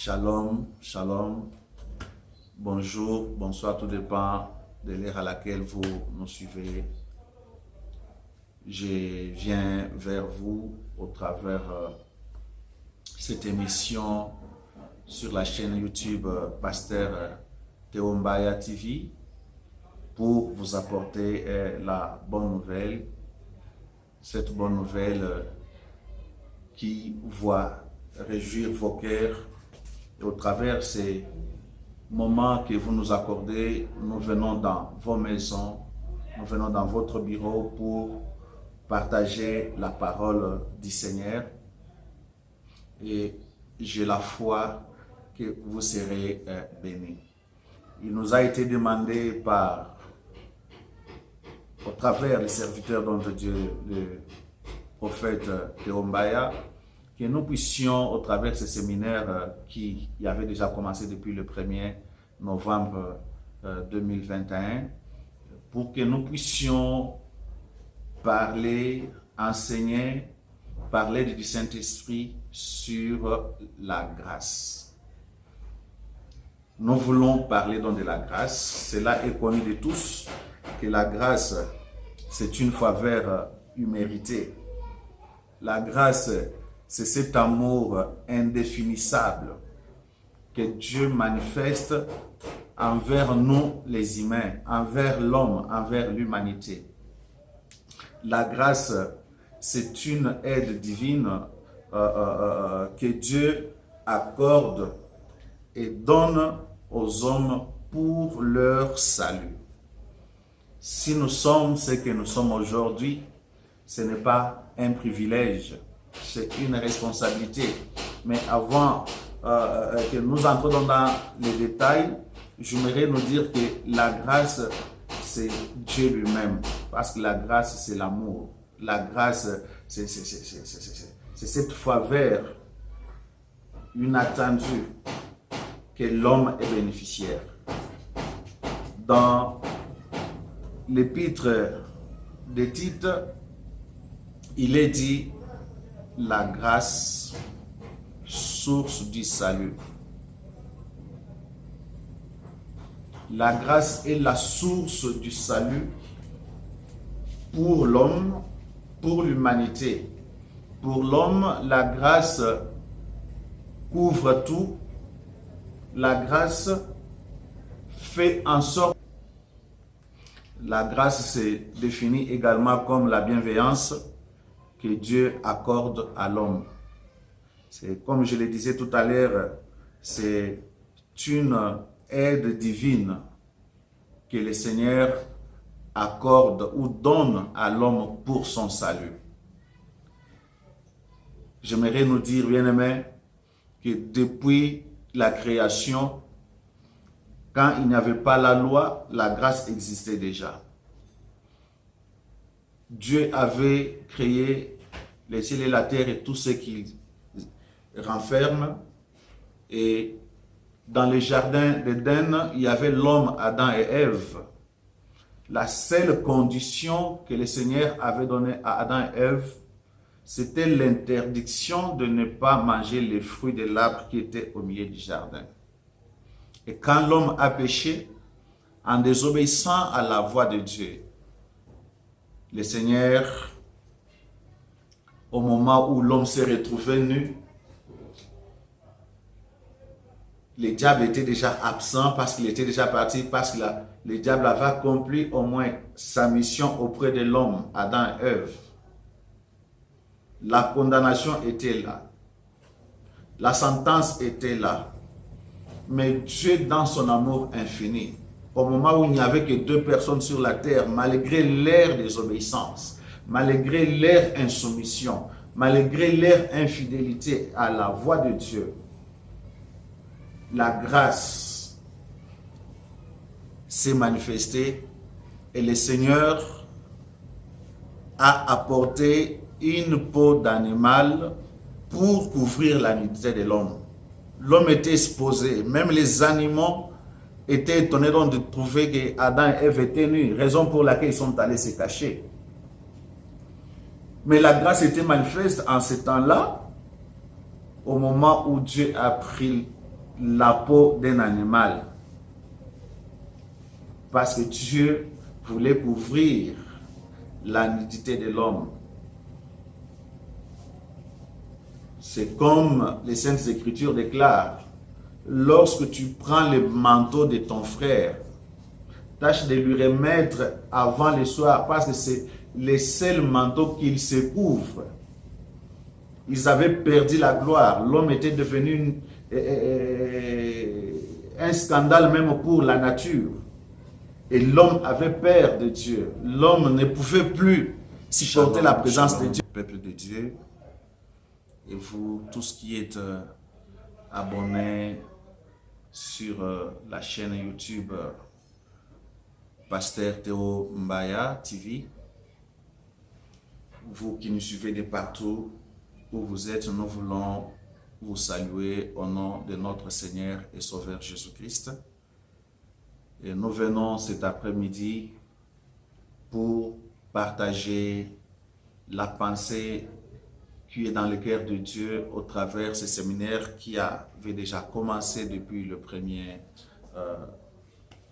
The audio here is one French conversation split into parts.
Shalom, shalom, bonjour, bonsoir, tout dépend de l'ère à laquelle vous nous suivez. Je viens vers vous au travers cette émission sur la chaîne YouTube Pasteur Teombaya TV pour vous apporter la bonne nouvelle, cette bonne nouvelle qui va réjouir vos cœurs. Et au travers ces moments que vous nous accordez, nous venons dans vos maisons, nous venons dans votre bureau pour partager la parole du Seigneur. Et j'ai la foi que vous serez bénis. Il nous a été demandé au travers les serviteurs de Dieu, le prophète Teombaya, que nous puissions, au travers de ce séminaire qui avait déjà commencé depuis le 1er novembre 2021, pour que nous puissions parler, enseigner, parler du Saint-Esprit sur la grâce. Nous voulons parler donc de la grâce. Cela est connu de tous, que la grâce, c'est une faveur imméritée. La grâce, c'est cet amour indéfinissable que Dieu manifeste envers nous les humains, envers l'homme, envers l'humanité. La grâce, c'est une aide divine que Dieu accorde et donne aux hommes pour leur salut. Si nous sommes ce que nous sommes aujourd'hui, ce n'est pas un privilège, c'est une responsabilité. Mais avant que nous entrions dans les détails, j'aimerais nous dire que la grâce, c'est Dieu lui-même. Parce que la grâce, c'est l'amour. La grâce, c'est cette faveur inattendue que l'homme est bénéficiaire. Dans l'épître de Tite, il est dit la grâce, source du salut. La grâce est la source du salut pour l'homme, pour l'humanité. Pour l'homme, la grâce couvre tout. La grâce fait en sorte. La grâce se définit également comme la bienveillance que Dieu accorde à l'homme. C'est comme je le disais tout à l'heure, c'est une aide divine que le Seigneur accorde ou donne à l'homme pour son salut. J'aimerais nous dire, bien-aimés, que depuis la création, quand il n'y avait pas la loi, la grâce existait déjà. Dieu avait créé les cieux et la terre et tout ce qu'il renferme. Et dans le jardin d'Éden, il y avait l'homme, Adam et Ève. La seule condition que le Seigneur avait donnée à Adam et Ève, c'était l'interdiction de ne pas manger les fruits de l'arbre qui était au milieu du jardin. Et quand l'homme a péché, en désobéissant à la voix de Dieu, le Seigneur, au moment où l'homme s'est retrouvé nu, le diable était déjà absent parce qu'il était déjà parti, parce que le diable avait accompli au moins sa mission auprès de l'homme, Adam et Ève. La condamnation était là. La sentence était là. Mais Dieu, dans son amour infini, au moment où il n'y avait que 2 personnes sur la terre, malgré leur désobéissance, malgré leur insoumission, malgré leur infidélité à la voix de Dieu, la grâce s'est manifestée et le Seigneur a apporté une peau d'animal pour couvrir la nudité de l'homme. L'homme était exposé, même les animaux étaient étonnés donc de trouver que Adam et Ève étaient nus, raison pour laquelle ils sont allés se cacher. Mais la grâce était manifeste en ce temps-là, au moment où Dieu a pris la peau d'un animal. Parce que Dieu voulait couvrir la nudité de l'homme. C'est comme les Saintes Écritures déclarent, lorsque tu prends le manteau de ton frère, tâche de lui remettre avant le soir, parce que c'est le seul manteau qu'il se couvre. Ils avaient perdu la gloire. L'homme était devenu un scandale même pour la nature. Et l'homme avait peur de Dieu. L'homme ne pouvait plus supporter la présence de Dieu. Peuple de Dieu, et vous, tous qui êtes abonnés sur la chaîne YouTube Pasteur Théo Mbaya TV, vous qui nous suivez de partout où vous êtes, nous voulons vous saluer au nom de notre Seigneur et Sauveur Jésus-Christ. Et nous venons cet après-midi pour partager la pensée qui est dans le cœur de Dieu au travers ce séminaire qui avait déjà commencé depuis le 1er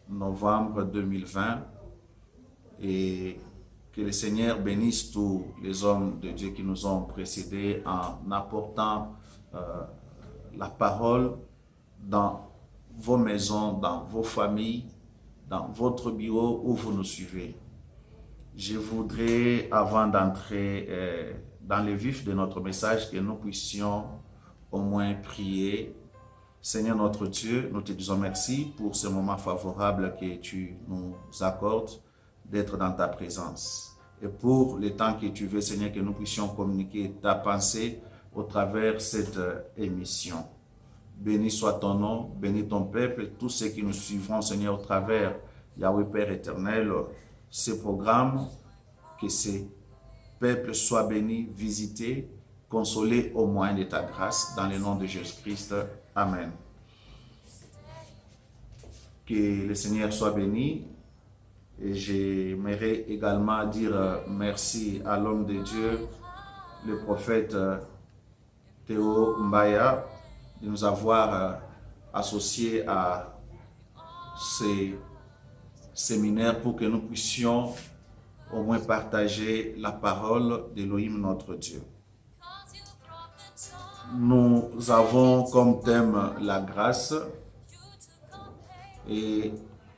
novembre 2020. Et que le Seigneur bénisse tous les hommes de Dieu qui nous ont précédés en apportant la parole dans vos maisons, dans vos familles, dans votre bureau où vous nous suivez. Je voudrais, avant d'entrer dans le vif de notre message, que nous puissions au moins prier. Seigneur notre Dieu, nous te disons merci pour ce moment favorable que tu nous accordes d'être dans ta présence. Et pour le temps que tu veux, Seigneur, que nous puissions communiquer ta pensée au travers de cette émission. Béni soit ton nom, bénis ton peuple, tous ceux qui nous suivront, Seigneur, au travers, Yahweh Père éternel, ce programme, que ces peuples soient bénis, visités, consolés au moyen de ta grâce, dans le nom de Jésus-Christ. Amen. Que le Seigneur soit béni. Et j'aimerais également dire merci à l'homme de Dieu, le prophète Théo Mbaya, de nous avoir associés à ces séminaires pour que nous puissions au moins partager la parole d'Élohim notre Dieu. Nous avons comme thème la grâce, et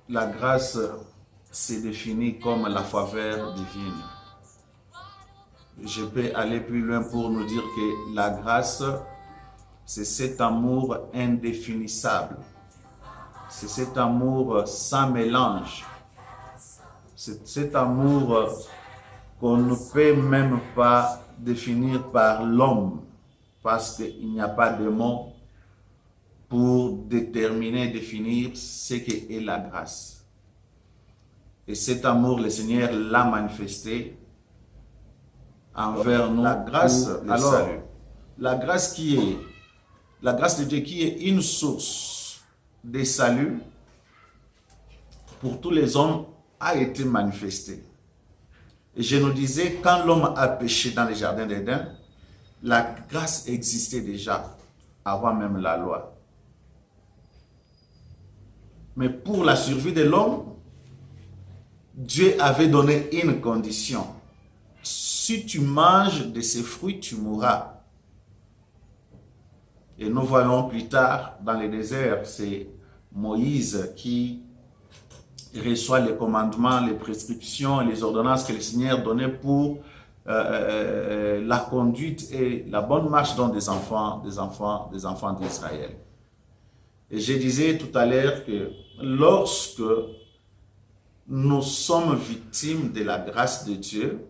la grâce se définit comme la faveur divine. Je peux aller plus loin pour nous dire que la grâce, c'est cet amour indéfinissable. C'est cet amour sans mélange. C'est cet amour qu'on ne peut même pas définir par l'homme, parce qu'il n'y a pas de mots pour déterminer, définir ce qu'est la grâce. Et cet amour, le Seigneur l'a manifesté envers nous. La grâce, alors, salut. La grâce de Dieu qui est une source de salut pour tous les hommes a été manifestée. Et je nous disais, quand l'homme a péché dans le jardin d'Éden, la grâce existait déjà avant même la loi. Mais pour la survie de l'homme, Dieu avait donné une condition. Si tu manges de ces fruits, tu mourras. Et nous voyons plus tard dans le désert, c'est Moïse qui reçoit les commandements, les prescriptions, les ordonnances que le Seigneur donnait pour la conduite et la bonne marche dans des enfants d'Israël. Et je disais tout à l'heure que lorsque nous sommes victimes de la grâce de Dieu,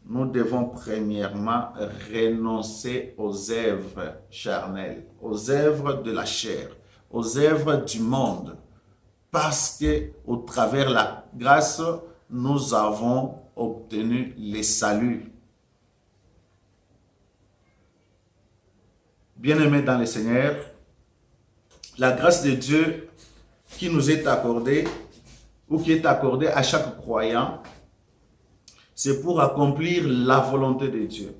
nous devons premièrement renoncer aux œuvres charnelles, aux œuvres de la chair, aux œuvres du monde. Parce que au travers de la grâce, nous avons obtenu le salut. Bien-aimés dans le Seigneur, la grâce de Dieu qui nous est accordée, ou qui est accordée à chaque croyant, c'est pour accomplir la volonté de Dieu.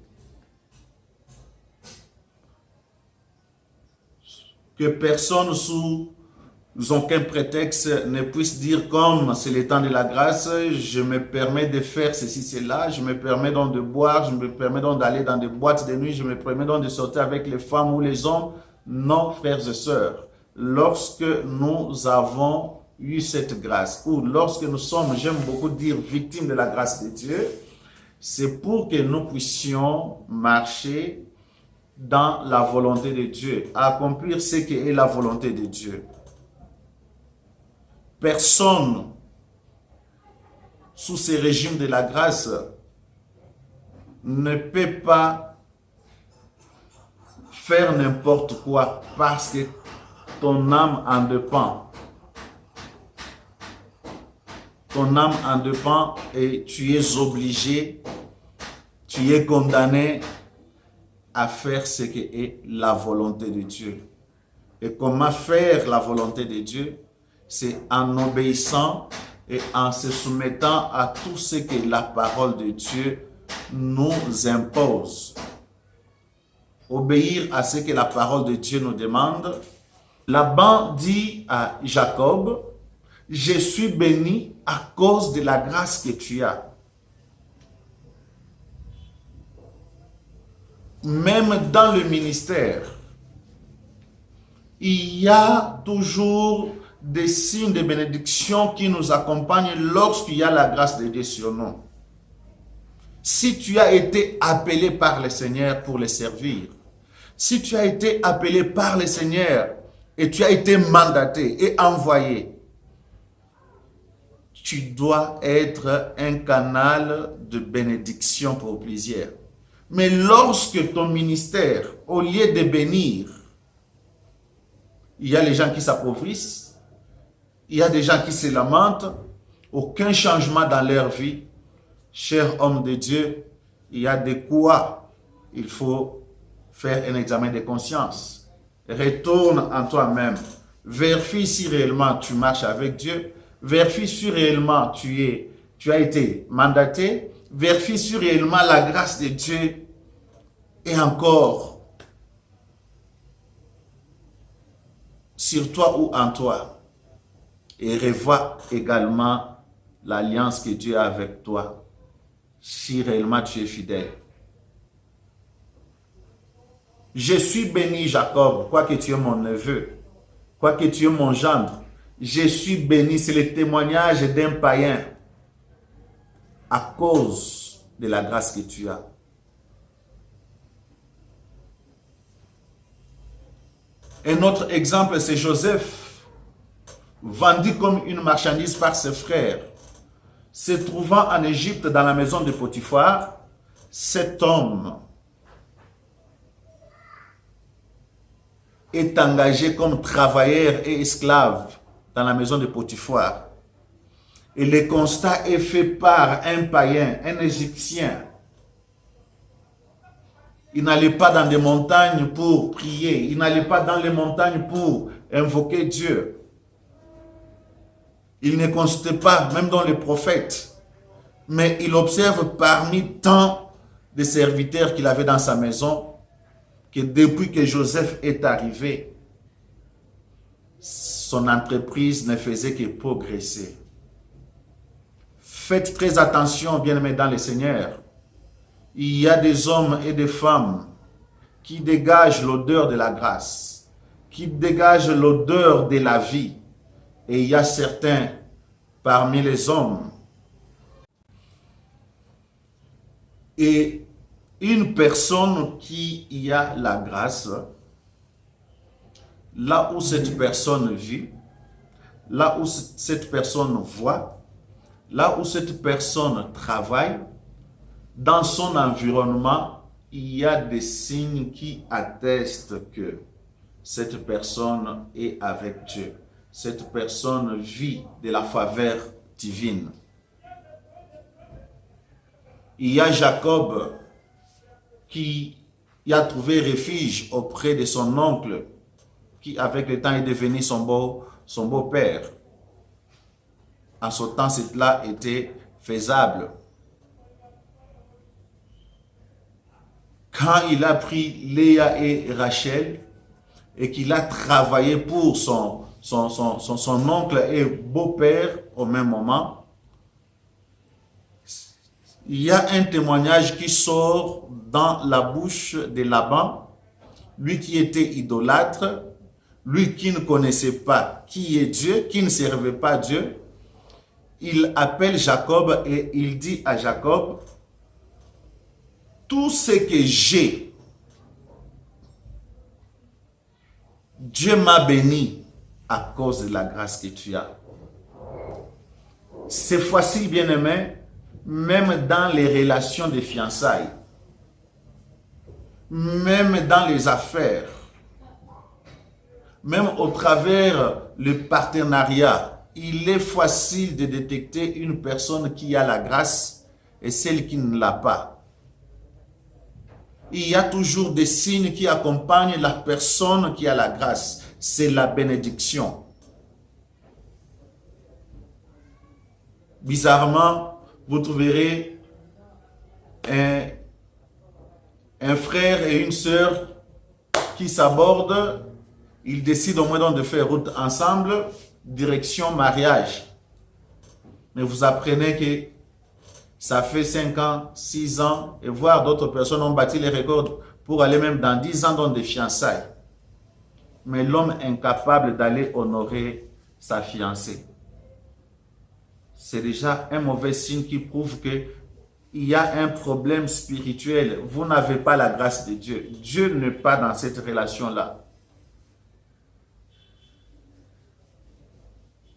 que personne sous aucun prétexte ne puisse dire comme c'est le temps de la grâce, je me permets de faire ceci, cela, je me permets donc de boire, je me permets donc d'aller dans des boîtes de nuit, je me permets donc de sortir avec les femmes ou les hommes. Non, frères et sœurs, lorsque nous avons eu cette grâce, ou lorsque nous sommes, j'aime beaucoup dire, victimes de la grâce de Dieu, c'est pour que nous puissions marcher dans la volonté de Dieu, accomplir ce qui est la volonté de Dieu. Personne sous ces régimes de la grâce ne peut pas faire n'importe quoi parce que ton âme en dépend. Ton âme en dépend et tu es obligé, tu es condamné à faire ce qui est la volonté de Dieu. Et comment faire la volonté de Dieu? C'est en obéissant et en se soumettant à tout ce que la parole de Dieu nous impose. Obéir à ce que la parole de Dieu nous demande. Laban dit à Jacob, « Je suis béni à cause de la grâce que tu as. » Même dans le ministère, il y a toujours des signes de bénédiction qui nous accompagnent lorsqu'il y a la grâce de Dieu sur nous. Si tu as été appelé par le Seigneur pour le servir, si tu as été appelé par le Seigneur et tu as été mandaté et envoyé, tu dois être un canal de bénédiction pour plusieurs. Mais lorsque ton ministère, au lieu de bénir, il y a les gens qui s'appauvrissent, il y a des gens qui se lamentent, aucun changement dans leur vie, cher homme de Dieu, il y a de quoi il faut faire un examen de conscience. Retourne en toi-même. Vérifie si réellement tu marches avec Dieu. Vérifie si réellement tu as été mandaté. Vérifie si réellement la grâce de Dieu est encore sur toi ou en toi. Et revois également l'alliance que Dieu a avec toi, si réellement tu es fidèle. Je suis béni, Jacob, quoique tu es mon neveu, quoique tu es mon gendre. Je suis béni, c'est le témoignage d'un païen à cause de la grâce que tu as. Un autre exemple, c'est Joseph, vendu comme une marchandise par ses frères. Se trouvant en Égypte dans la maison de Potiphar, cet homme est engagé comme travailleur et esclave dans la maison de Potiphar. Et le constat est fait par un païen, un Égyptien. Il n'allait pas dans des montagnes pour prier. Il n'allait pas dans les montagnes pour invoquer Dieu. Il ne consultait pas, même dans les prophètes. Mais il observe parmi tant de serviteurs qu'il avait dans sa maison, que depuis que Joseph est arrivé, son entreprise ne faisait que progresser. Faites très attention, bien-aimés dans le Seigneur. Il y a des hommes et des femmes qui dégagent l'odeur de la grâce, qui dégagent l'odeur de la vie. Et il y a certains parmi les hommes. Et une personne qui y a la grâce, là où cette personne vit, là où cette personne voit, là où cette personne travaille, dans son environnement, il y a des signes qui attestent que cette personne est avec Dieu. Cette personne vit de la faveur divine. Il y a Jacob qui a trouvé refuge auprès de son oncle, qui avec le temps est devenu son beau-père. En ce temps, cela était faisable. Quand il a pris Léa et Rachel, et qu'il a travaillé pour son oncle et beau-père au même moment, il y a un témoignage qui sort dans la bouche de Laban, lui qui était idolâtre, lui qui ne connaissait pas qui est Dieu, qui ne servait pas Dieu. Il appelle Jacob et il dit à Jacob, tout ce que j'ai, Dieu m'a béni à cause de la grâce que tu as. C'est facile, bien-aimé, même dans les relations de fiançailles, même dans les affaires, même au travers le partenariat, il est facile de détecter une personne qui a la grâce et celle qui ne l'a pas. Il y a toujours des signes qui accompagnent la personne qui a la grâce. C'est la bénédiction. Bizarrement, vous trouverez un frère et une sœur qui s'abordent. Ils décident au moins donc de faire route ensemble, direction mariage. Mais vous apprenez que ça fait 5 ans, 6 ans, et voire d'autres personnes ont bâti les records pour aller même dans 10 ans dans des fiançailles. Mais l'homme incapable d'aller honorer sa fiancée. C'est déjà un mauvais signe qui prouve qu'il y a un problème spirituel. Vous n'avez pas la grâce de Dieu. Dieu n'est pas dans cette relation-là.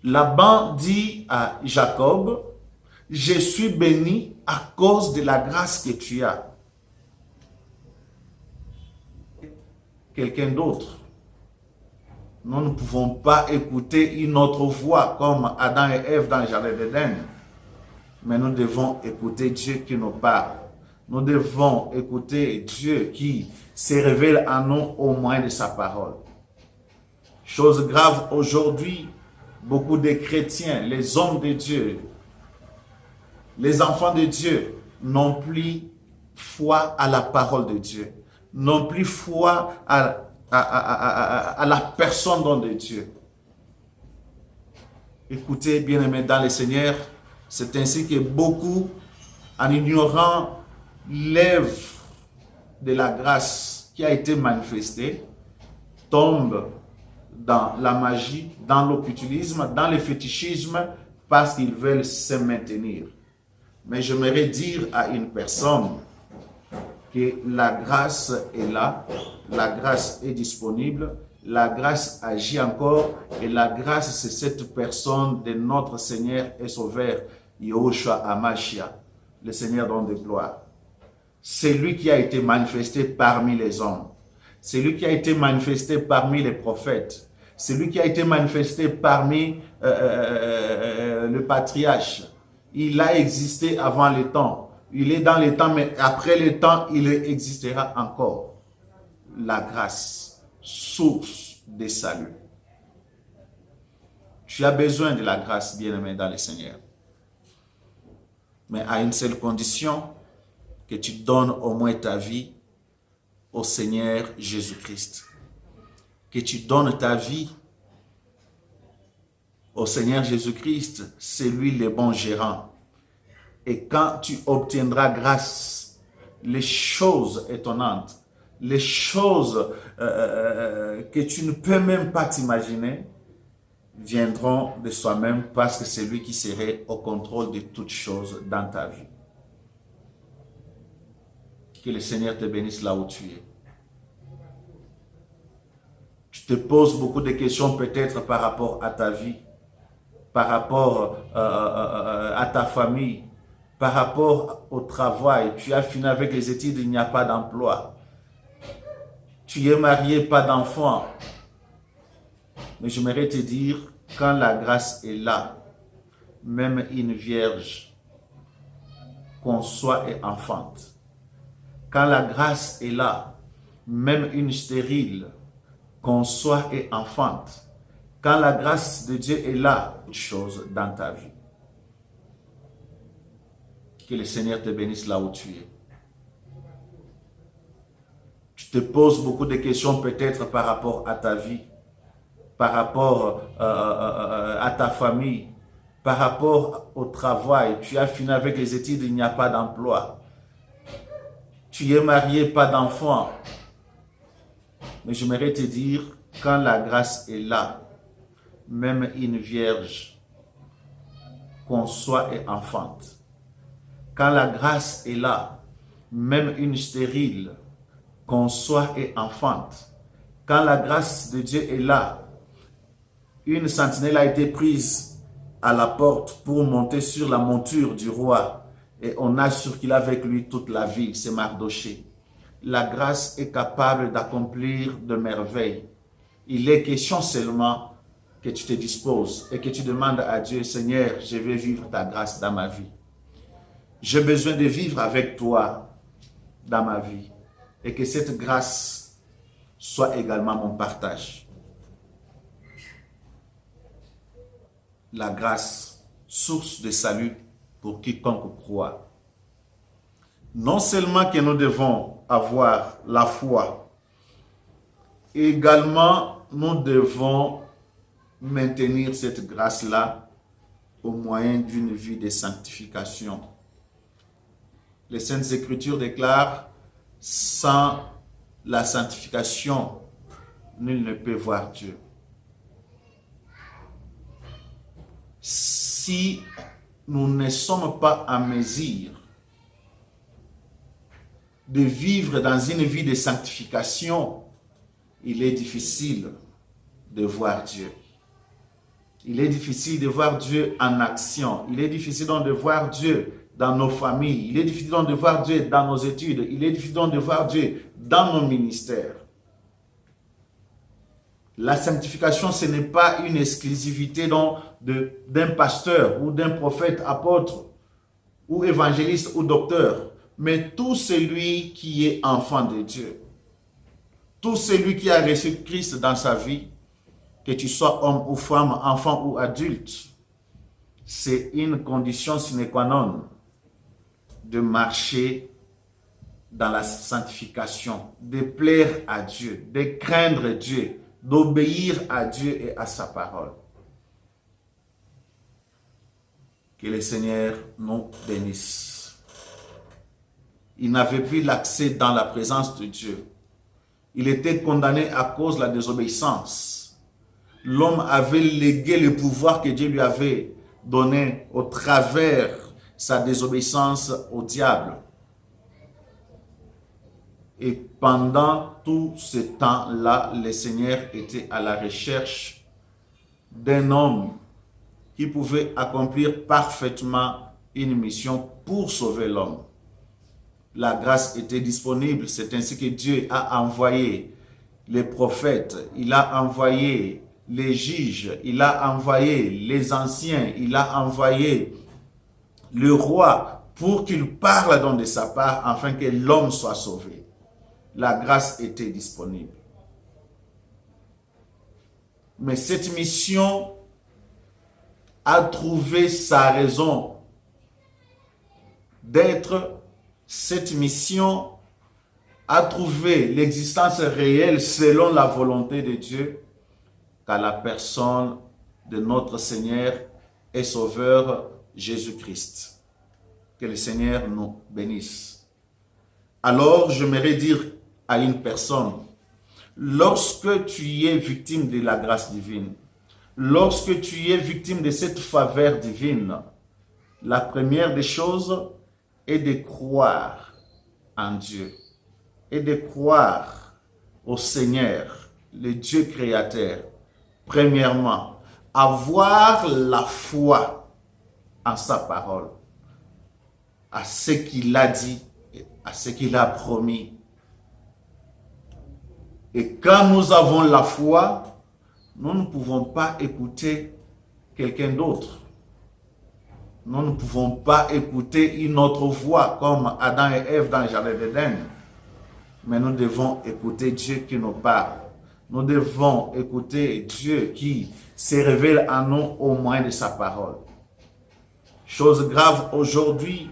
Laban dit à Jacob, je suis béni à cause de la grâce que tu as. Quelqu'un d'autre. Nous ne pouvons pas écouter une autre voix comme Adam et Ève dans le jardin d'Éden. Mais nous devons écouter Dieu qui nous parle. Nous devons écouter Dieu qui se révèle à nous au moyen de sa parole. Chose grave aujourd'hui, beaucoup de chrétiens, les hommes de Dieu, les enfants de Dieu n'ont plus foi à la parole de Dieu, n'ont plus foi à la personne de Dieu. Écoutez, bien-aimés dans le Seigneur, c'est ainsi que beaucoup, en ignorant l'œuvre de la grâce qui a été manifestée, tombent dans la magie, dans l'occultisme, dans le fétichisme, parce qu'ils veulent se maintenir. Mais j'aimerais dire à une personne que la grâce est là, la grâce est disponible, la grâce agit encore, et la grâce c'est cette personne de notre Seigneur et Sauveur, Yahushua Hamashiach, le Seigneur don de gloire. C'est lui qui a été manifesté parmi les hommes. C'est lui qui a été manifesté parmi les prophètes. C'est lui qui a été manifesté parmi le patriarche. Il a existé avant le temps. Il est dans le temps, mais après le temps, il existera encore. La grâce, source de salut. Tu as besoin de la grâce, bien-aimé dans le Seigneur. Mais à une seule condition, que tu donnes au moins ta vie au Seigneur Jésus-Christ. Que tu donnes ta vie au Seigneur Jésus-Christ, c'est lui le bon gérant. Et quand tu obtiendras grâce, les choses étonnantes, les choses que tu ne peux même pas t'imaginer, viendront de soi-même parce que c'est lui qui serait au contrôle de toutes choses dans ta vie. Que le Seigneur te bénisse là où tu es. Tu te poses beaucoup de questions peut-être par rapport à ta vie, par rapport à ta famille, par rapport au travail. Tu as fini avec les études, il n'y a pas d'emploi. Tu es marié, pas d'enfant. Mais j'aimerais te dire, quand la grâce est là, même une vierge conçoit et enfante. Quand la grâce est là, même une stérile conçoit et enfante. Quand la grâce de Dieu est là, une chose dans ta vie. Que le Seigneur te bénisse là où tu es. Tu Tu te poses beaucoup de questions peut-être par rapport à ta vie, par rapport à ta famille, par rapport au travail. Tu as fini avec les études, il n'y a pas d'emploi. Tu es marié, pas d'enfant. Mais j'aimerais te dire, quand la grâce est là, même une vierge conçoit et enfante. Quand la grâce est là, même une stérile conçoit et enfante. Quand la grâce de Dieu est là, une sentinelle a été prise à la porte pour monter sur la monture du roi et on assure qu'il a avec lui toute la ville, c'est Mardoché. La grâce est capable d'accomplir de merveilles. Il est question seulement que tu te disposes et que tu demandes à Dieu, Seigneur, je vais vivre ta grâce dans ma vie. J'ai besoin de vivre avec toi dans ma vie et que cette grâce soit également mon partage. La grâce, source de salut pour quiconque croit. Non seulement que nous devons avoir la foi, également nous devons maintenir cette grâce-là au moyen d'une vie de sanctification. Les Saintes Écritures déclarent, sans la sanctification, nul ne peut voir Dieu. Si nous ne sommes pas en mesure de vivre dans une vie de sanctification, il est difficile de voir Dieu. Il est difficile de voir Dieu en action. Il est difficile donc de voir Dieu dans nos familles. Il est difficile donc de voir Dieu dans nos études. Il est difficile donc de voir Dieu dans nos ministères. La sanctification, ce n'est pas une exclusivité d'un pasteur ou d'un prophète, apôtre ou évangéliste ou docteur, mais tout celui qui est enfant de Dieu, tout celui qui a reçu Christ dans sa vie, que tu sois homme ou femme, enfant ou adulte, c'est une condition sine qua non de marcher dans la sanctification, de plaire à Dieu, de craindre Dieu, d'obéir à Dieu et à sa parole. Que le Seigneur nous bénisse. Il n'avait plus l'accès dans la présence de Dieu. Il était condamné à cause de la désobéissance. L'homme avait légué le pouvoir que Dieu lui avait donné au travers sa désobéissance au diable. Et pendant tout ce temps-là, le Seigneur était à la recherche d'un homme qui pouvait accomplir parfaitement une mission pour sauver l'homme. La grâce était disponible, c'est ainsi que Dieu a envoyé les prophètes, il a envoyé les juges, il a envoyé les anciens, il a envoyé le roi pour qu'il parle donc de sa part afin que l'homme soit sauvé. La grâce était disponible. Mais cette mission a trouvé sa raison d'être. Cette mission a trouvé l'existence réelle selon la volonté de Dieu qu'à la personne de notre Seigneur et Sauveur Jésus-Christ. Que le Seigneur nous bénisse. Alors, j'aimerais dire à une personne, lorsque tu es victime de la grâce divine, lorsque tu es victime de cette faveur divine, la première des choses est de croire en Dieu et de croire au Seigneur, le Dieu créateur. Premièrement, avoir la foi en sa parole, à ce qu'il a dit, à ce qu'il a promis. Et quand nous avons la foi, nous ne pouvons pas écouter quelqu'un d'autre. Nous ne pouvons pas écouter une autre voix comme Adam et Ève dans le jardin d'Éden. Mais nous devons écouter Dieu qui nous parle. Nous devons écouter Dieu qui se révèle à nous au moyen de sa parole. Chose grave aujourd'hui,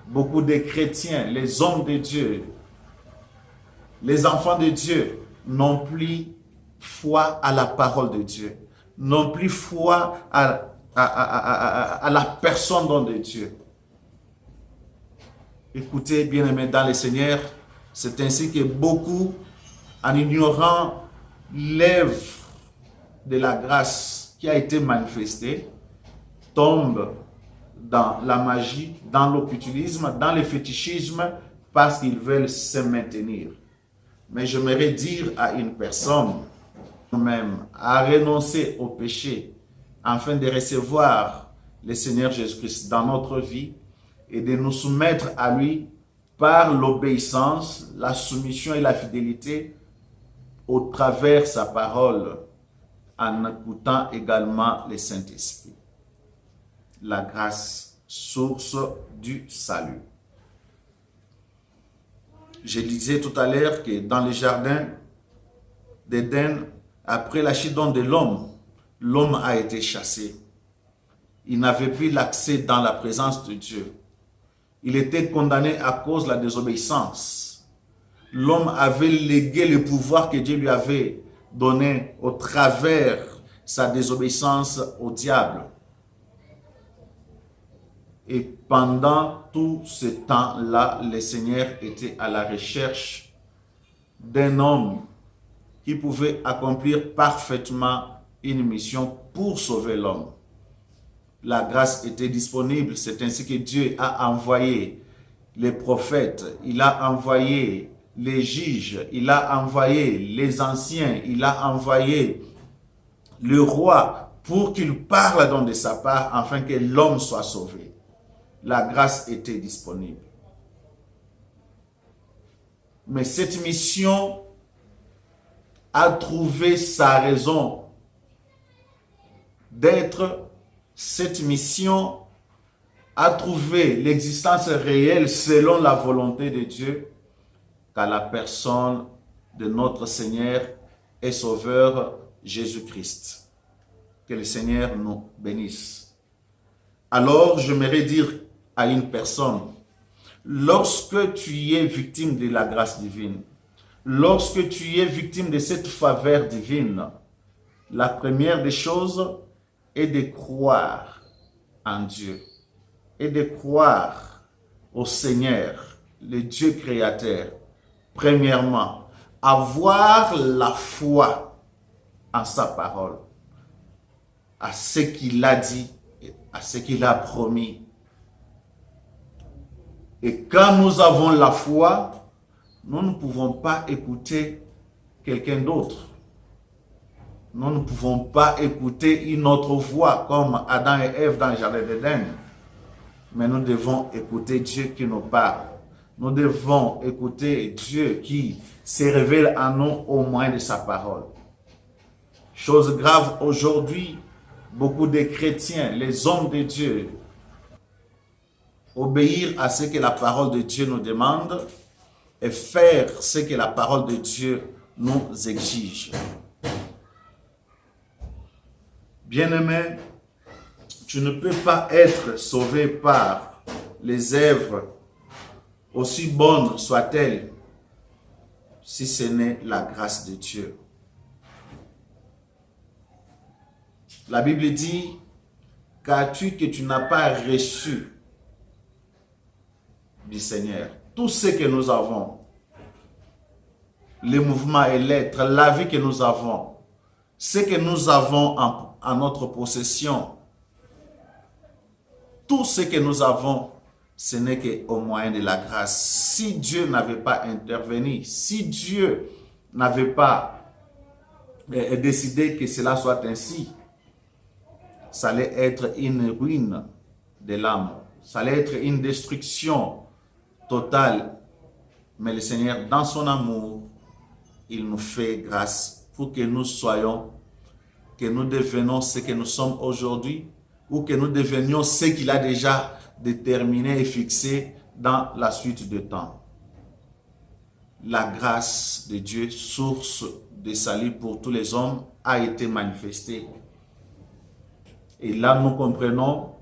beaucoup de chrétiens, les hommes de Dieu, Les enfants de Dieu n'ont plus foi à la parole de Dieu, n'ont plus foi à la personne de Dieu. Écoutez, bien-aimés dans le Seigneur, c'est ainsi que beaucoup, en ignorant l'œuvre de la grâce qui a été manifestée, tombent dans la magie, dans l'occultisme, dans le fétichisme, parce qu'ils veulent se maintenir. Mais j'aimerais dire à une personne, même, à renoncer au péché, afin de recevoir le Seigneur Jésus-Christ dans notre vie et de nous soumettre à lui par l'obéissance, la soumission et la fidélité au travers de sa parole, en écoutant également le Saint-Esprit. La grâce, source du salut. Je disais tout à l'heure que dans le jardin d'Éden, après la chute de l'homme, l'homme a été chassé. Il n'avait plus l'accès dans la présence de Dieu. Il était condamné à cause de la désobéissance. L'homme avait légué le pouvoir que Dieu lui avait donné au travers sa désobéissance au diable. Et pendant tout ce temps-là, le Seigneur était à la recherche d'un homme qui pouvait accomplir parfaitement une mission pour sauver l'homme. La grâce était disponible, c'est ainsi que Dieu a envoyé les prophètes, il a envoyé les juges, il a envoyé les anciens, il a envoyé le roi pour qu'il parle donc de sa part afin que l'homme soit sauvé. La grâce était disponible. Mais cette mission a trouvé sa raison d'être. Cette mission a trouvé l'existence réelle selon la volonté de Dieu qu'à la personne de notre Seigneur et Sauveur Jésus-Christ. Que le Seigneur nous bénisse. Alors, j'aimerais dire à une personne, lorsque tu es victime de la grâce divine, lorsque tu es victime de cette faveur divine, la première des choses est de croire en Dieu et de croire au Seigneur, le Dieu créateur. Premièrement, avoir la foi en sa parole, à ce qu'il a dit, à ce qu'il a promis. Et quand nous avons la foi, nous ne pouvons pas écouter quelqu'un d'autre. Nous ne pouvons pas écouter une autre voix comme Adam et Ève dans le jardin d'Éden. Mais nous devons écouter Dieu qui nous parle. Nous devons écouter Dieu qui se révèle à nous au moyen de sa parole. Chose grave aujourd'hui, beaucoup de chrétiens, les hommes de Dieu, obéir à ce que la parole de Dieu nous demande et faire ce que la parole de Dieu nous exige. Bien-aimé, tu ne peux pas être sauvé par les œuvres, aussi bonnes soient-elles, si ce n'est la grâce de Dieu. La Bible dit, qu'as-tu que tu n'as pas reçu du Seigneur? Tout ce que nous avons, le mouvement et l'être, la vie que nous avons, ce que nous avons en notre possession, tout ce que nous avons, ce n'est qu'au moyen de la grâce. Si Dieu n'avait pas intervenu, si Dieu n'avait pas décidé que cela soit ainsi, ça allait être une ruine de l'âme, ça allait être une destruction totale. Mais le Seigneur, dans son amour, il nous fait grâce pour que nous soyons, que nous devenions ce que nous sommes aujourd'hui, ou que nous devenions ce qu'il a déjà déterminé et fixé dans la suite du temps. La grâce de Dieu, source de salut pour tous les hommes, a été manifestée. Et là, nous comprenons,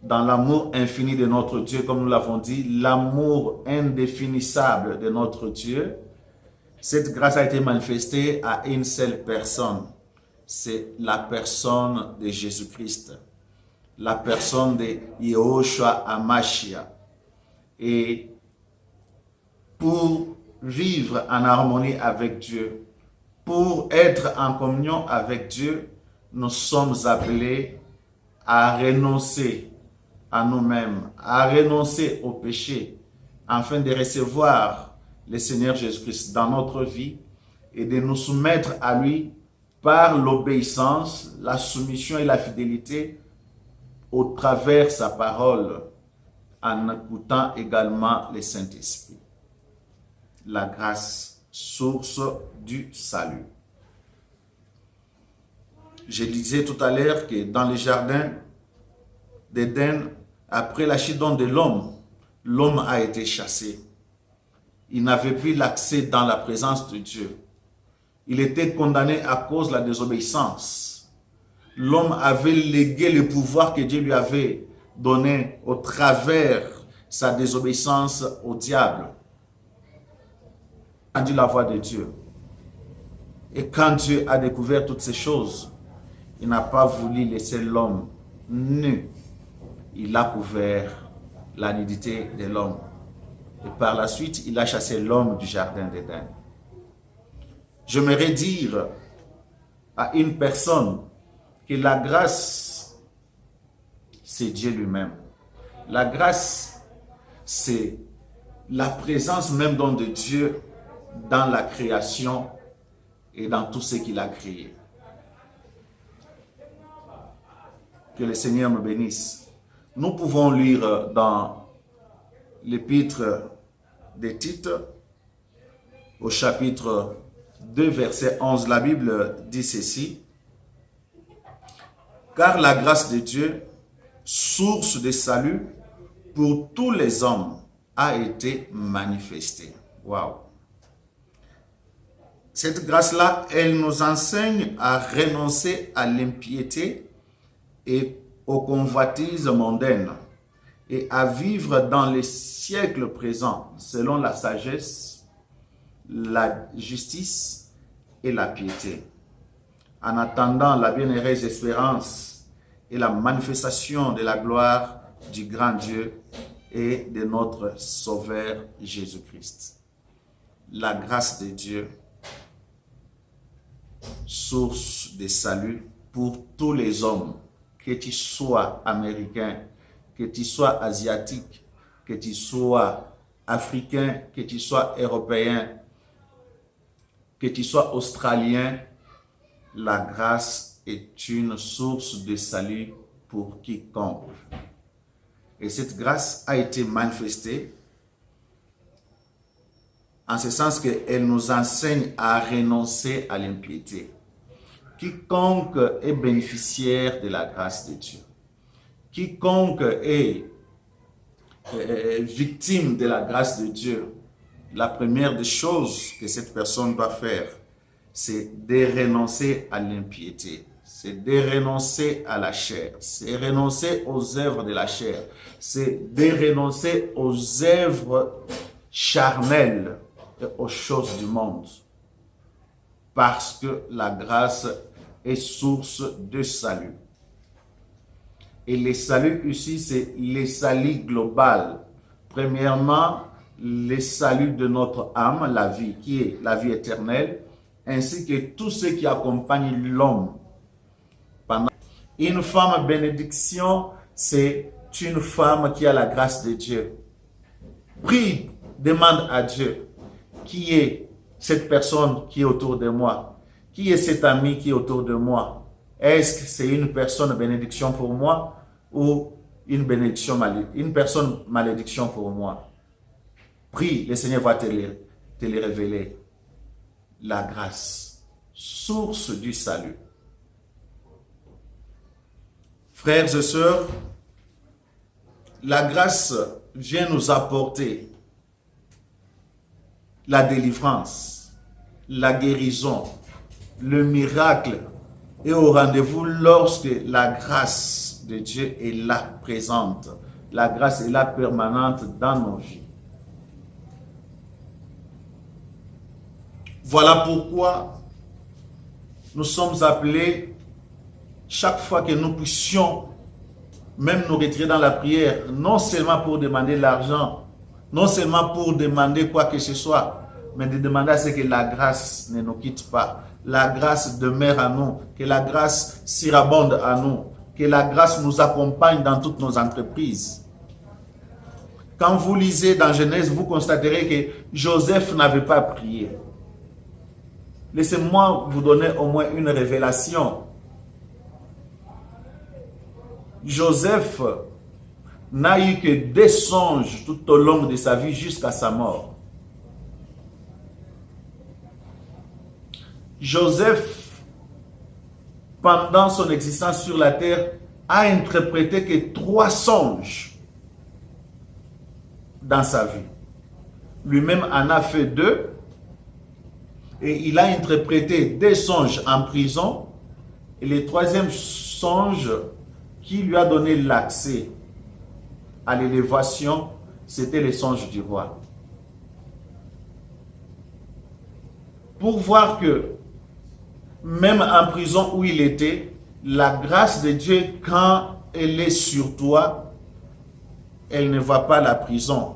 dans l'amour infini de notre Dieu, comme nous l'avons dit, l'amour indéfinissable de notre Dieu, Cette grâce a été manifestée à une seule personne. C'est la personne de Jésus-Christ. La personne de Yehoshua HaMashiach. Et pour vivre en harmonie avec Dieu, pour être en communion avec Dieu, nous sommes appelés à renoncer à nous-mêmes, à renoncer au péché, afin de recevoir le Seigneur Jésus-Christ dans notre vie et de nous soumettre à lui par l'obéissance, la soumission et la fidélité au travers de sa parole, en écoutant également le Saint-Esprit. La grâce, source du salut. Je disais tout à l'heure que dans le jardin d'Éden, après la chute de l'homme, l'homme a été chassé. Il n'avait plus l'accès dans la présence de Dieu. Il était condamné à cause de la désobéissance. L'homme avait légué le pouvoir que Dieu lui avait donné au travers sa désobéissance au diable. Il a entendu la voix de Dieu. Et quand Dieu a découvert toutes ces choses, il n'a pas voulu laisser l'homme nu. Il a couvert la nudité de l'homme. Et par la suite, il a chassé l'homme du jardin d'Éden. J'aimerais dire à une personne que la grâce, c'est Dieu lui-même. La grâce, c'est la présence même de Dieu dans la création et dans tout ce qu'il a créé. Que le Seigneur nous bénisse. Nous pouvons lire dans l'épître des Tites, au chapitre 2, verset 11, la Bible dit ceci: « Car la grâce de Dieu, source de salut pour tous les hommes, a été manifestée. » Waouh! Cette grâce-là, elle nous enseigne à renoncer à l'impiété et aux convoitises mondaines et à vivre dans les siècles présents selon la sagesse, la justice et la piété, en attendant la bienheureuse espérance et la manifestation de la gloire du grand Dieu et de notre Sauveur Jésus-Christ. La grâce de Dieu, source de salut pour tous les hommes, que tu sois américain, que tu sois asiatique, que tu sois africain, que tu sois européen, que tu sois australien, la grâce est une source de salut pour quiconque. Et cette grâce a été manifestée en ce sens qu'elle nous enseigne à renoncer à l'impiété. Quiconque est bénéficiaire de la grâce de Dieu, quiconque est victime de la grâce de Dieu, la première des choses que cette personne doit faire, c'est de renoncer à l'impiété, c'est de renoncer à la chair, c'est renoncer aux œuvres de la chair, c'est de renoncer aux œuvres charnelles et aux choses du monde. Parce que la grâce est source de salut. Et le salut ici, c'est le salut global. Premièrement, le salut de notre âme, la vie, qui est la vie éternelle, ainsi que tout ce qui accompagne l'homme. Une femme bénédiction, c'est une femme qui a la grâce de Dieu. Prie, demande à Dieu, qui est cette personne qui est autour de moi? Qui est cet ami qui est autour de moi? Est-ce que c'est une personne bénédiction pour moi ou une personne malédiction pour moi? Prie, le Seigneur va te le révéler. La grâce, source du salut. Frères et sœurs, la grâce vient nous apporter la délivrance, la guérison, le miracle est au rendez-vous lorsque la grâce de Dieu est là présente. La grâce est là permanente dans nos vies. Voilà pourquoi nous sommes appelés, chaque fois que nous puissions même nous retirer dans la prière, non seulement pour demander l'argent, non seulement pour demander quoi que ce soit, mais de demander à ce que la grâce ne nous quitte pas, la grâce demeure à nous, que la grâce surabonde à nous, que la grâce nous accompagne dans toutes nos entreprises. Quand vous lisez dans Genèse, vous constaterez que Joseph n'avait pas prié. Laissez-moi vous donner au moins une révélation. Joseph n'a eu que des songes tout au long de sa vie jusqu'à sa mort. Joseph, pendant son existence sur la terre, a interprété que 3 songes dans sa vie. Lui-même en a fait 2 et il a interprété des songes en prison et le 3e songe qui lui a donné l'accès à l'élévation, c'était le songe du roi. Pour voir que même en prison où il était, la grâce de Dieu, quand elle est sur toi, elle ne voit pas la prison.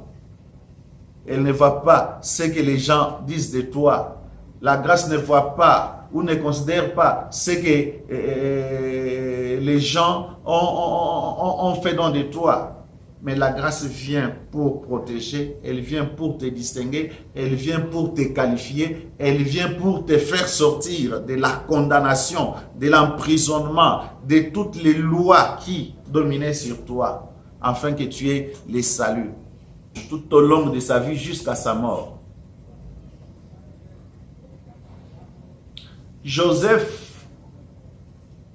Elle ne voit pas ce que les gens disent de toi. La grâce ne voit pas ou ne considère pas ce que les gens ont fait dans de toi. Mais la grâce vient pour protéger, elle vient pour te distinguer, elle vient pour te qualifier, elle vient pour te faire sortir de la condamnation, de l'emprisonnement, de toutes les lois qui dominaient sur toi, afin que tu aies les saluts tout au long de sa vie jusqu'à sa mort. Joseph,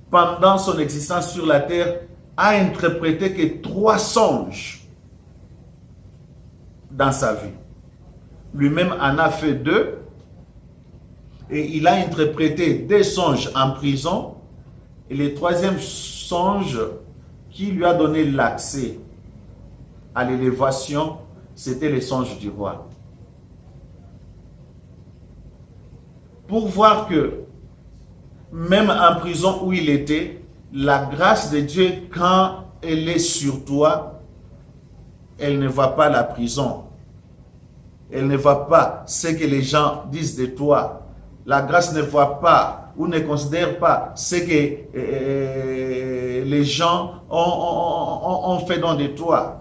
pendant son existence sur la terre, a interprété que 3 songes dans sa vie. Lui-même en a fait 2 et il a interprété des songes en prison et le 3e songe qui lui a donné l'accès à l'élévation, c'était le songe du roi. Pour voir que même en prison où il était, la grâce de Dieu, quand elle est sur toi, elle ne voit pas la prison. Elle ne voit pas ce que les gens disent de toi. La grâce ne voit pas ou ne considère pas ce que les gens ont fait dans de toi.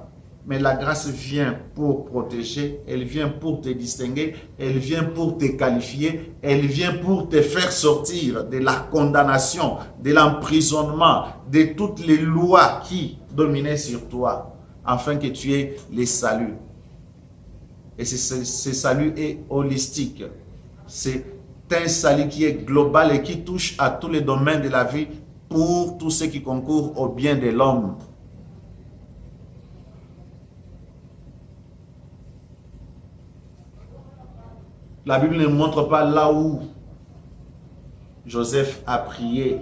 Mais la grâce vient pour protéger, elle vient pour te distinguer, elle vient pour te qualifier, elle vient pour te faire sortir de la condamnation, de l'emprisonnement, de toutes les lois qui dominaient sur toi, afin que tu aies les saluts. Et ce salut est holistique. C'est un salut qui est global et qui touche à tous les domaines de la vie pour tous ceux qui concourent au bien de l'homme. La Bible ne montre pas là où Joseph a prié,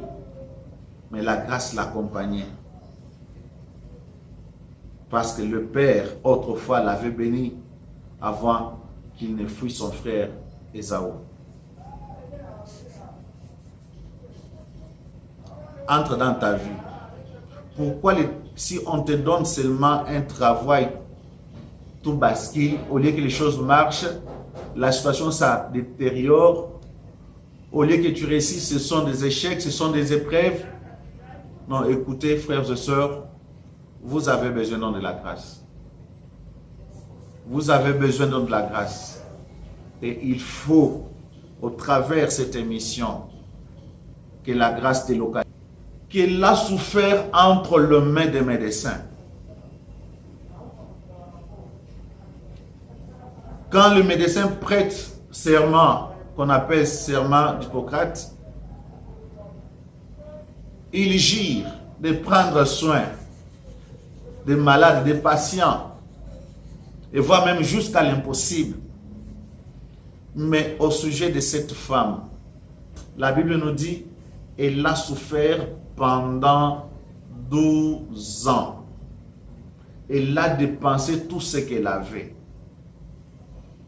mais la grâce l'accompagnait. Parce que le Père, autrefois, l'avait béni avant qu'il ne fût son frère Ésaü. Entre dans ta vie. Pourquoi si on te donne seulement un travail, tout bascule, au lieu que les choses marchent, la situation ça détériore, au lieu que tu réussisses, ce sont des échecs, ce sont des épreuves. Non, écoutez, frères et sœurs, vous avez besoin de la grâce. Vous avez besoin de la grâce. Et il faut, au travers de cette émission, que la grâce te localise. Qu'elle a souffert entre les mains des médecins. Quand le médecin prête serment, qu'on appelle serment d'Hippocrate, il jure de prendre soin des malades, des patients, et voire même jusqu'à l'impossible. Mais au sujet de cette femme, la Bible nous dit, elle a souffert pendant 12 ans. Elle a dépensé tout ce qu'elle avait.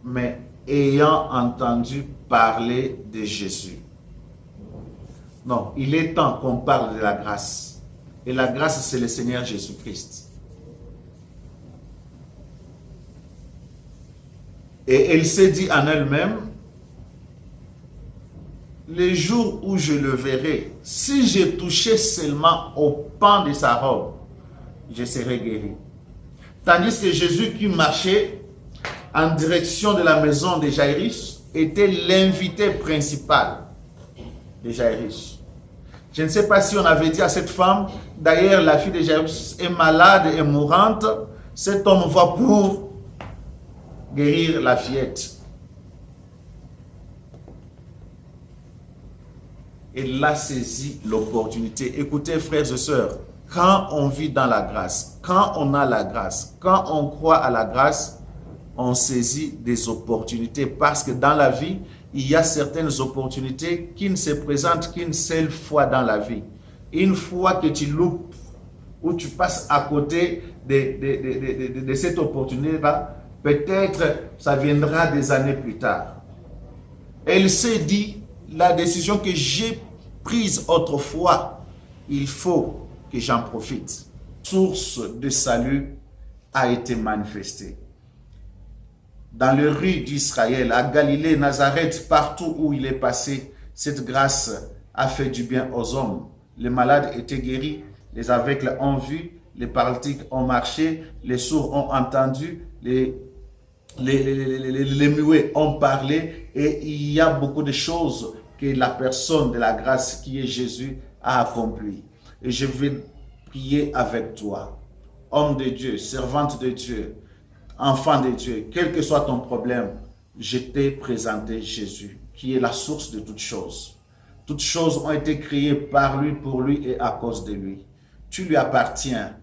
Mais ayant entendu parler de Jésus. Non, il est temps qu'on parle de la grâce. Et la grâce, c'est le Seigneur Jésus-Christ. Et elle s'est dit en elle-même, le jour où je le verrai, si j'ai touché seulement au pan de sa robe, je serai guéri. Tandis que Jésus qui marchait en direction de la maison de Jairus était l'invité principal de Jairus. Je ne sais pas si on avait dit à cette femme, d'ailleurs la fille de Jairus est malade et mourante, cet homme va pour guérir la fillette. Elle a saisi l'opportunité. Écoutez, frères et sœurs, quand on vit dans la grâce, quand on a la grâce, quand on croit à la grâce, on saisit des opportunités. Parce que dans la vie, il y a certaines opportunités qui ne se présentent qu'une seule fois dans la vie. Une fois que tu loupes ou tu passes à côté de cette opportunité-là, peut-être ça viendra des années plus tard. Elle s'est dit, la décision que j'ai prise autrefois, il faut que j'en profite. Source de salut a été manifestée. Dans les rues d'Israël, à Galilée, Nazareth, partout où il est passé, cette grâce a fait du bien aux hommes. Les malades étaient guéris, les aveugles ont vu, les paralytiques ont marché, les sourds ont entendu, les muets ont parlé, et il y a beaucoup de choses que la personne de la grâce qui est Jésus a accompli. Et je vais prier avec toi, homme de Dieu, servante de Dieu, enfant de Dieu, quel que soit ton problème, je t'ai présenté Jésus, qui est la source de toutes choses. Toutes choses ont été créées par lui, pour lui et à cause de lui. Tu lui appartiens.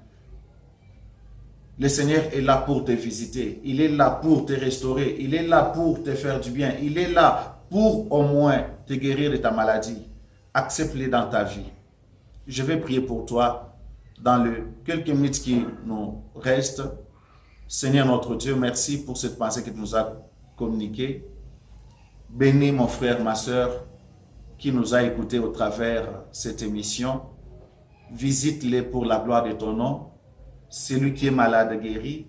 Le Seigneur est là pour te visiter. Il est là pour te restaurer. Il est là pour te faire du bien. Il est là pour au moins te guérir de ta maladie. Accepte-le dans ta vie. Je vais prier pour toi dans les quelques minutes qui nous restent. Seigneur notre Dieu, merci pour cette pensée que tu nous as communiquée. Bénis mon frère, ma soeur, qui nous a écoutés au travers cette émission. Visite-les pour la gloire de ton nom. Celui qui est malade guéri,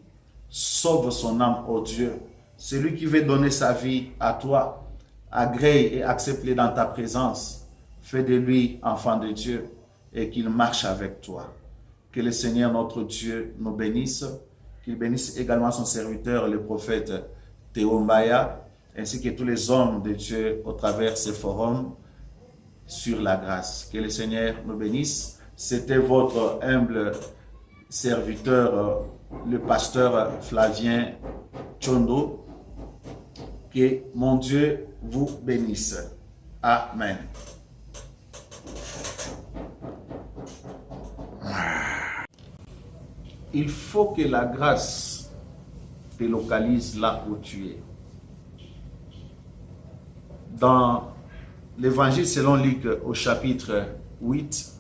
sauve son âme, ô Dieu. Celui qui veut donner sa vie à toi, agrée et accepte-le dans ta présence. Fais de lui enfant de Dieu et qu'il marche avec toi. Que le Seigneur notre Dieu nous bénisse, qu'il bénisse également son serviteur, le prophète Théo Mbaya, ainsi que tous les hommes de Dieu au travers de ce forum sur la grâce. Que le Seigneur nous bénisse. C'était votre humble serviteur, le pasteur Flavien Chondo. Que mon Dieu vous bénisse. Amen. Il faut que la grâce te localise là où tu es. Dans l'évangile selon Luc au chapitre 8,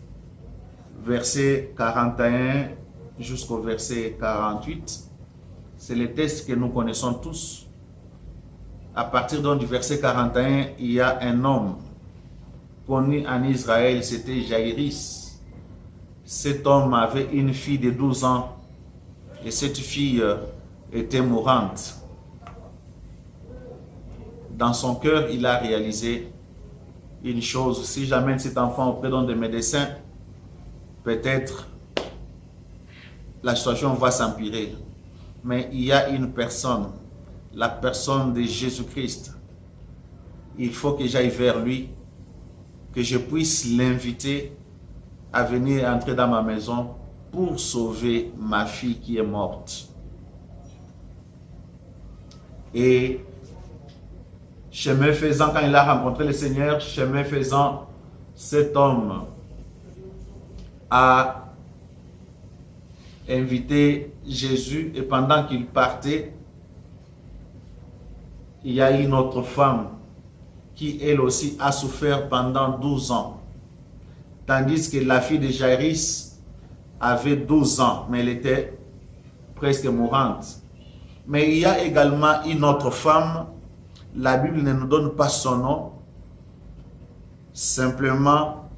verset 41 jusqu'au verset 48, c'est le texte que nous connaissons tous. À partir donc du verset 41, il y a un homme connu en Israël, c'était Jairus. Cet homme avait une fille de 12 ans et cette fille était mourante. Dans son cœur, il a réalisé une chose: si j'amène cet enfant auprès d'un des médecins, peut-être la situation va s'empirer. Mais il y a une personne, la personne de Jésus-Christ. Il faut que j'aille vers lui, que je puisse l'inviter à venir entrer dans ma maison pour sauver ma fille qui est morte. Et chemin faisant, quand il a rencontré le Seigneur, chemin faisant, cet homme a invité Jésus, et pendant qu'il partait, il y a une autre femme qui elle aussi a souffert pendant 12 ans. Tandis que la fille de Jairus avait 12 ans, mais elle était presque mourante. Mais il y a également une autre femme La Bible ne nous donne pas son nom. Simplement,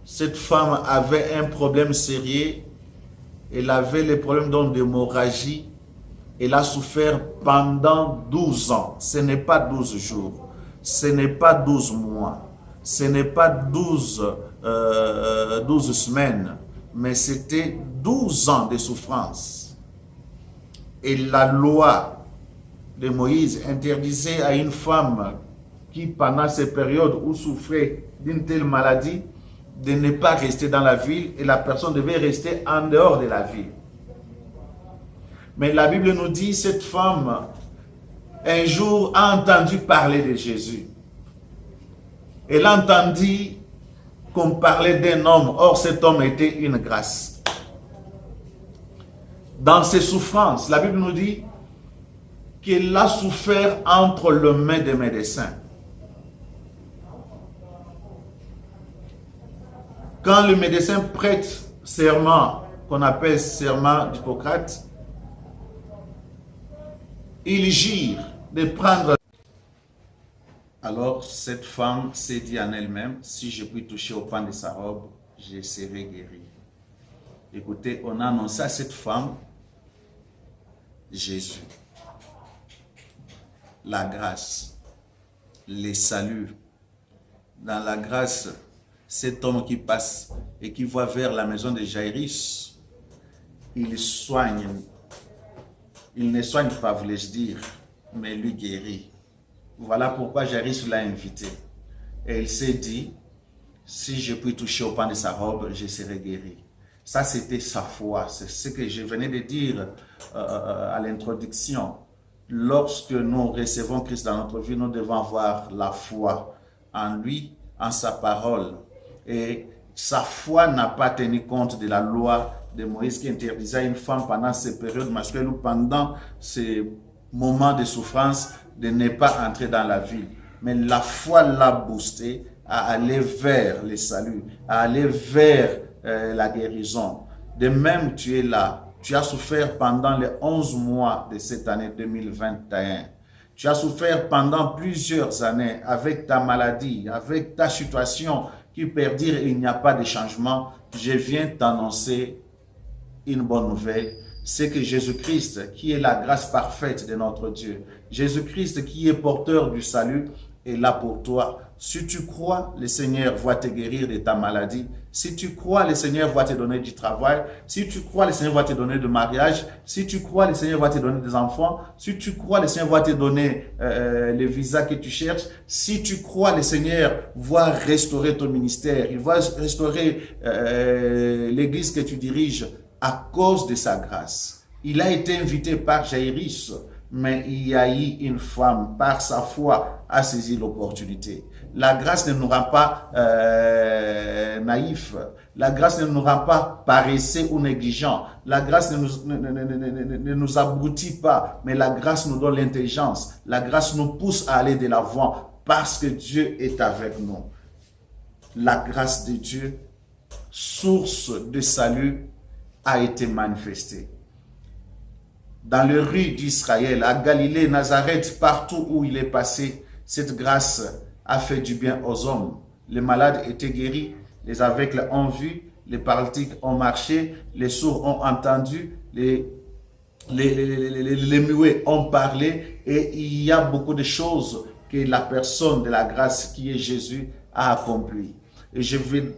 cette femme avait un problème sérieux. Elle avait les problèmes d'hémorragie. Elle a souffert pendant 12 ans. Ce n'est pas 12 jours. Ce n'est pas 12 mois. Ce n'est pas 12 semaines. Mais c'était 12 ans de souffrance. Et la loi de Moïse interdisait à une femme qui, pendant ces périodes où souffrait d'une telle maladie, de ne pas rester dans la ville et la personne devait rester en dehors de la ville. Mais la Bible nous dit, cette femme, un jour, a entendu parler de Jésus. Elle a entendu qu'on parlait d'un homme, or cet homme était une grâce. Dans ses souffrances, la Bible nous dit qu'elle a souffert entre les mains des médecins. Quand le médecin prête serment, qu'on appelle serment d'Hippocrate, il jure de prendre. Alors cette femme s'est dit en elle-même, si je puis toucher au pan de sa robe, je serai guérie. Écoutez, on a annoncé à cette femme Jésus, la grâce, les saluts. Dans la grâce, cet homme qui passe et qui va vers la maison de Jairus, il soigne. Il ne soigne pas, voulais-je dire, mais lui guérit. Voilà pourquoi Jairus l'a invité. Et il s'est dit, si je puis toucher au pan de sa robe, je serai guéri. Ça, c'était sa foi. C'est ce que je venais de dire à l'introduction. Lorsque nous recevons Christ dans notre vie, nous devons avoir la foi en lui, en sa parole. Et sa foi n'a pas tenu compte de la loi de Moïse qui interdisait à une femme pendant ces périodes menstruelles ou pendant ces moments de souffrance de ne pas entrer dans la ville. Mais la foi l'a boosté à aller vers le salut, à aller vers la guérison. De même, tu es là. Tu as souffert pendant les 11 mois de cette année 2021. Tu as souffert pendant plusieurs années avec ta maladie, avec ta situation qui perdure et il n'y a pas de changement. Je viens t'annoncer une bonne nouvelle, c'est que Jésus-Christ, qui est la grâce parfaite de notre Dieu, Jésus-Christ qui est porteur du salut, est là pour toi. Si tu crois, le Seigneur va te guérir de ta maladie. Si tu crois, le Seigneur va te donner du travail. Si tu crois, le Seigneur va te donner du mariage. Si tu crois, le Seigneur va te donner des enfants. Si tu crois, le Seigneur va te donner le visa que tu cherches. Si tu crois, le Seigneur va restaurer ton ministère. Il va restaurer l'église que tu diriges à cause de sa grâce. Il a été invité par Jairus, mais il y a eu une femme, par sa foi, a saisi l'opportunité. La grâce ne nous rend pas naïfs. La grâce ne nous rend pas paresseux ou négligents. La grâce ne nous abrutit pas, mais la grâce nous donne l'intelligence. La grâce nous pousse à aller de l'avant parce que Dieu est avec nous. La grâce de Dieu, source de salut, a été manifestée. Dans les rues d'Israël, à Galilée, Nazareth, partout où il est passé, cette grâce a fait du bien aux hommes. Les malades étaient guéris, les aveugles ont vu, les paralytiques ont marché, les sourds ont entendu, les muets ont parlé, et il y a beaucoup de choses que la personne de la grâce qui est Jésus a accompli. Et je vais